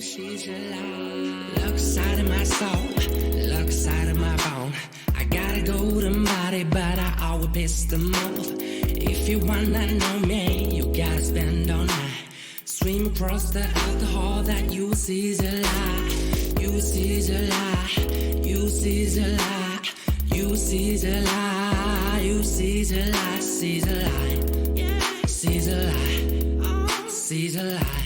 see the light. Look inside of my soul, look inside of my bone. I got a golden body, but I always piss the mouth. If you wanna know me, you gotta spend all night. Swim across the alcohol that you see the light. You see the light, you see the light, you see the light, you see the light, see the light, see the light, see the light.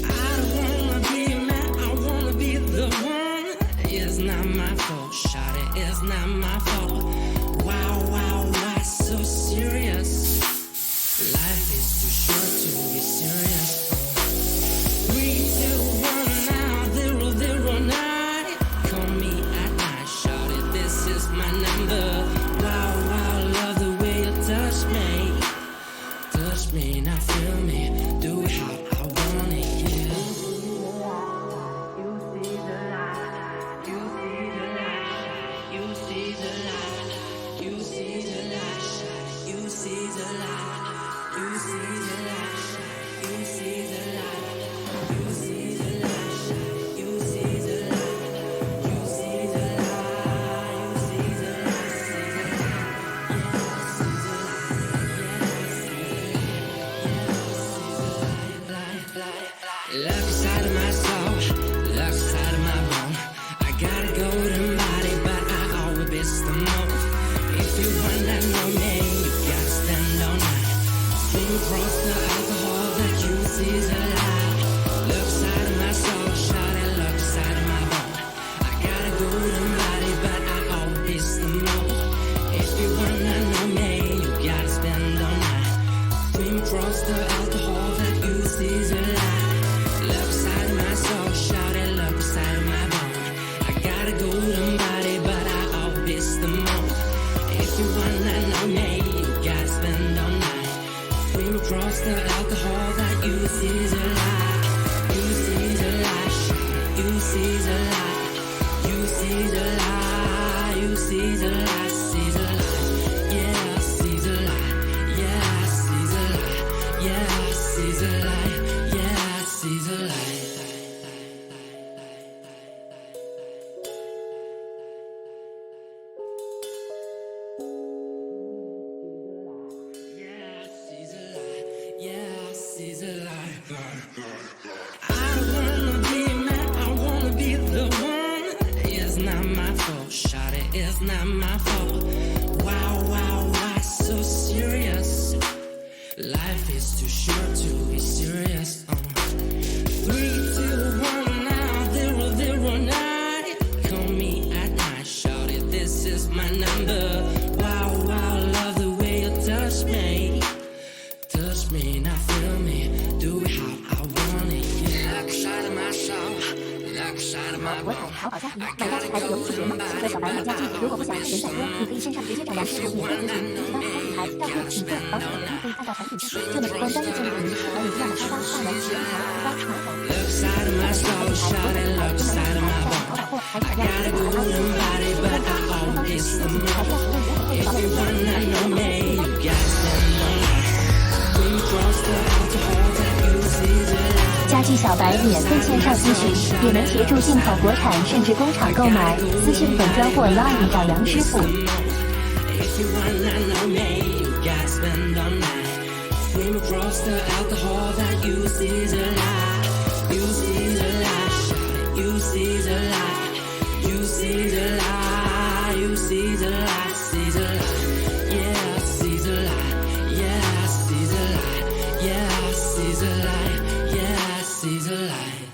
I don't wanna be a man, I wanna be the one. It's not my fault, shawty, it's not my fault. Wow, wow, why so serious? Life is too short to be serious. 3, 2, 1, now 0, 0, 9. Call me at night, shawty, this is my number. Wow, wow, love the way you touch me. Touch me, now feel me, do it how I want it, yeah. You see the light, you see the light, you see the light, you see the light, you see the light, you see the light, you see the light, you see the light, you see the light, you see the light, you see the Look inside of my soul, look inside of my bone. I got a golden body, but I always miss the most. If you wanna know me, you gotta spend all night. Swim across the alcohol that you see the light. Look inside of my soul, shawty, look inside of my bone. I got a golden body, but I always miss the most. If you wanna know me, you gotta spend all night. Swim across the alcohol that you see the light. Look inside of my soul, shout it, look inside of my bone. I got a golden body, but I always miss the most. If you wanna know me, you gotta spend all night. Swim across the alcohol that you see the light. You see the light, shout it, you see the light. You see the light, you see the light, see the light. Yeah, see the light, yeah, see the light, yeah, see the light, yeah, see the light. Yeah, see the light. I don't wanna be a man, I wanna be the one. It's not my fault, shawty, it's not my fault. Wow, wow, why so serious? Life is too short to be serious. 3, 2, 1, now 0, 0, 9. Call me at night, shawty, this is my number. Wow, wow, love the way you touch me. Touch me, now feel me, do it how I want it, yeah. Look inside of my soul, look inside of my bone. 淘宝家庭，买家具牌子有几节目，请和小白买家具。如果不想人太多，你可以线上直接找梁师傅免费咨询，直达开品牌、照片、尺寸、保险等，可以按照产品需求就能提供专业建议给您。还有一样的开发、大门、水槽、厨房、马桶。 Look inside of my soul, shout it, look inside of my bone. I got a golden body, but I always miss the most. If you wanna know me, you gotta spend all night. Swim across the alcohol that you see the light. 家具小白免费线上咨询，也能协助进口国产甚至工厂购买。私信粉专或 Line 找梁师傅。 If you wanna know me, you gotta spend all night. Swim across the alcohol that you see the light. You see the light, shawty, you see the light. You see the light, you see the light, see the light. Yeah, see the light, yeah, see the light, yeah, see the light, yeah, see the light.